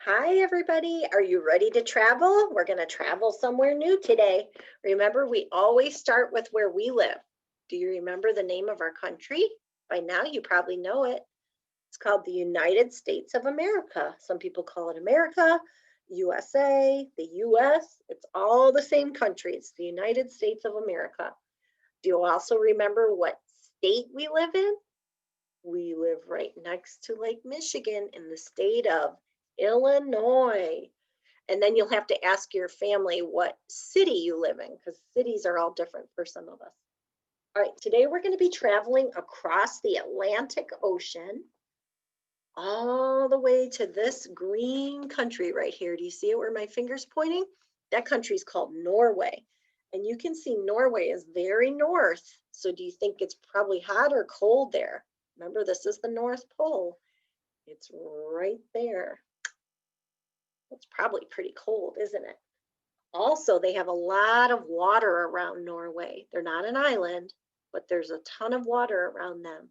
Hi, everybody. Are you ready to travel? We're going to travel somewhere new today. Remember, we always start with where we live. Do you remember the name of our country? By now, you probably know it. It's called the United States of America. Some people call it America, USA, the US. It's all the same country. It's the United States of America. Do you also remember what state we live in? We live right next to Lake Michigan in the state of Illinois. And then you'll have to ask your family what city you live in because cities are all different for some of us. All right, today we're going to be traveling across the Atlantic Ocean all the way to this green country right here. Do you see it where my finger's pointing? That country is called Norway. And you can see Norway is very north. So do you think it's probably hot or cold there? Remember, this is the North Pole. It's right there. It's probably pretty cold, isn't it? Also, they have a lot of water around Norway. They're not an island, but there's a ton of water around them.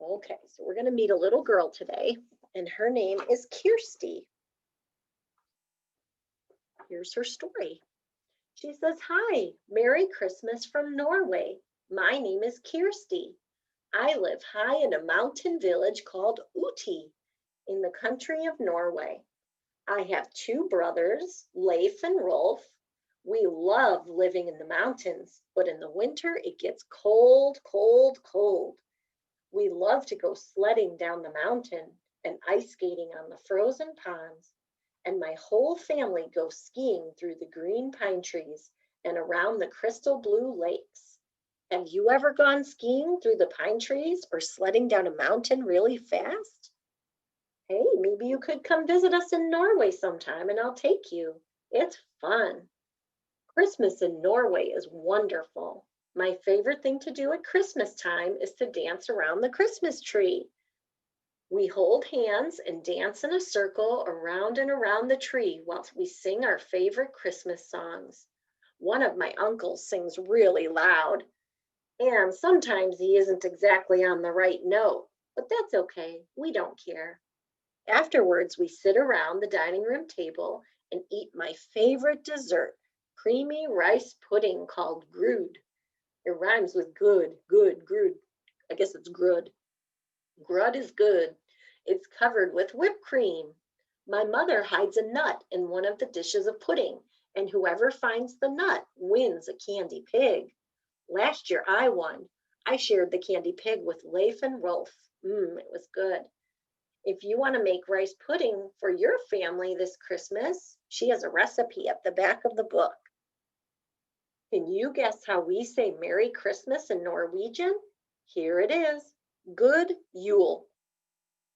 Okay, so we're going to meet a little girl today, and her name is Kirsty. Here's her story. She says, "Hi, Merry Christmas from Norway. My name is Kirsty. I live high in a mountain village called Uti in the country of Norway. I have two brothers, Leif and Rolf. We love living in the mountains, but in the winter it gets cold, cold, cold. We love to go sledding down the mountain and ice skating on the frozen ponds, and my whole family goes skiing through the green pine trees and around the crystal blue lakes. Have you ever gone skiing through the pine trees or sledding down a mountain really fast? Hey, maybe you could come visit us in Norway sometime and I'll take you. It's fun. Christmas in Norway is wonderful. My favorite thing to do at Christmas time is to dance around the Christmas tree. We hold hands and dance in a circle around and around the tree while we sing our favorite Christmas songs. One of my uncles sings really loud, and sometimes he isn't exactly on the right note, but that's okay. We don't care. Afterwards, we sit around the dining room table and eat my favorite dessert, creamy rice pudding called grud. It rhymes with good, good, grud. I guess it's grud. Grud is good. It's covered with whipped cream. My mother hides a nut in one of the dishes of pudding, and whoever finds the nut wins a candy pig. Last year I won. I shared the candy pig with Leif and Rolf. It was good. If you want to make rice pudding for your family this Christmas, she has a recipe at the back of the book. Can you guess how we say Merry Christmas in Norwegian? Here it is. Good Yule.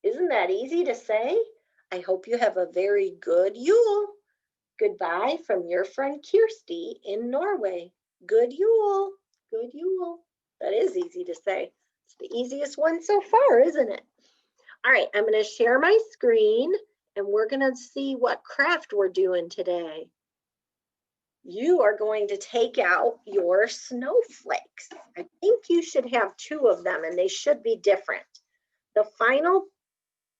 Isn't that easy to say? I hope you have a very good Yule. Goodbye from your friend Kirsty in Norway. Good Yule. Good Yule. That is easy to say. It's the easiest one so far, isn't it? All right, I'm going to share my screen and we're going to see what craft we're doing today. You are going to take out your snowflakes. I think you should have two of them and they should be different. The final,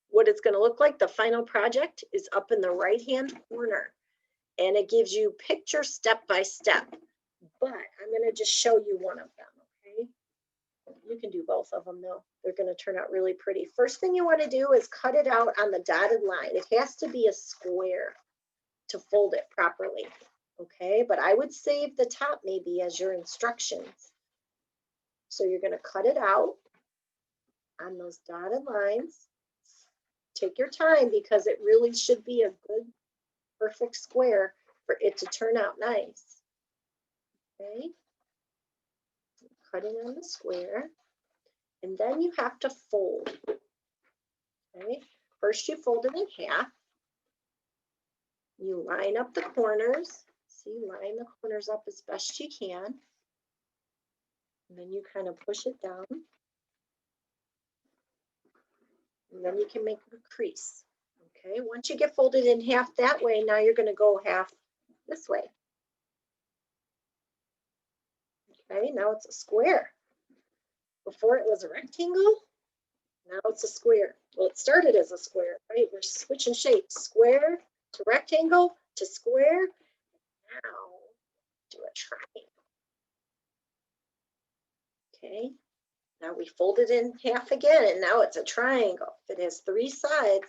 what it's going to look like, the final project is up in the right-hand corner and it gives you picture step by step, but I'm going to just show you one of them, okay? You can do both of them though. They're going to turn out really pretty. First thing you want to do is cut it out on the dotted line. It has to be a square to fold it properly, okay? But I would save the top maybe as your instructions. So you're going to cut it out on those dotted lines. Take your time because it really should be a good, perfect square for it to turn out nice. Okay? Cutting on the square. And then you have to fold. Okay? First you fold it in half. You line up the corners. See, line the corners up as best you can. And then you kind of push it down. And then you can make a crease. Okay, once you get folded in half that way, now you're going to go half this way. Okay, now it's a square. Before it was a rectangle, now it's a square. Well, it started as a square, right? We're switching shapes, square to rectangle to square. Now do a triangle. Okay, now we fold it in half again, and now it's a triangle. If it has 3 sides,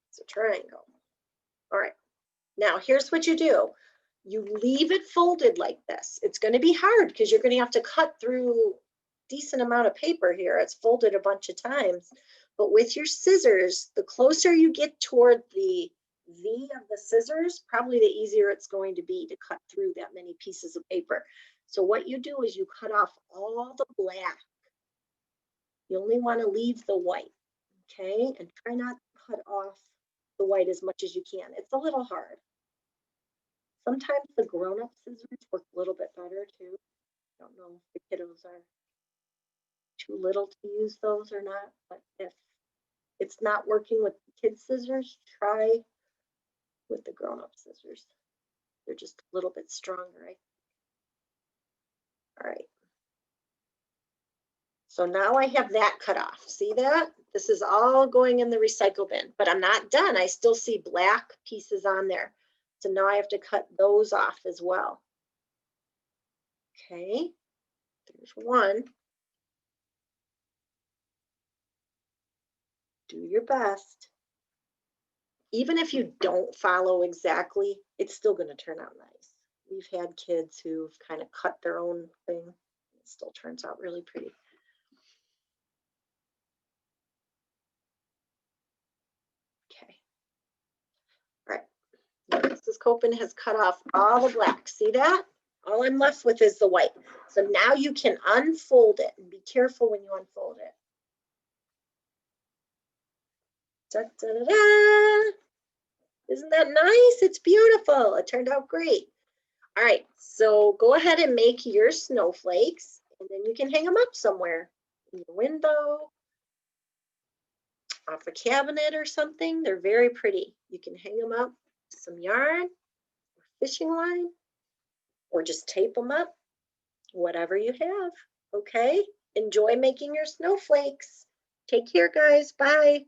it's a triangle. All right, now here's what you do. You leave it folded like this. It's going to be hard because you're going to have to cut through a decent amount of paper here. It's folded a bunch of times. But with your scissors, the closer you get toward the V of the scissors, probably the easier it's going to be to cut through that many pieces of paper. So what you do is you cut off all the black. You only want to leave the white, okay? And try not to cut off the white as much as you can. It's a little hard. Sometimes the grown-up scissors work a little bit better too. I don't know if the kiddos are too little to use those or not, but if it's not working with the kids' scissors, try with the grown-up scissors. They're just a little bit stronger, right? All right. So now I have that cut off. See that? This is all going in the recycle bin, but I'm not done. I still see black pieces on there. So now I have to cut those off as well. Okay, there's one. Do your best. Even if you don't follow exactly, it's still going to turn out nice. We've had kids who've kind of cut their own thing. It still turns out really pretty. Okay. All right. Mrs. Copen has cut off all the black. See that? All I'm left with is the white. So now you can unfold it, and be careful when you unfold it. Da, da, da, da. Isn't that nice? It's beautiful. It turned out great. All right, so go ahead and make your snowflakes, and then you can hang them up somewhere, in your window, off a cabinet or something. They're very pretty. You can hang them up with some yarn or fishing line, or just tape them up, whatever you have, okay? Enjoy making your snowflakes. Take care, guys. Bye.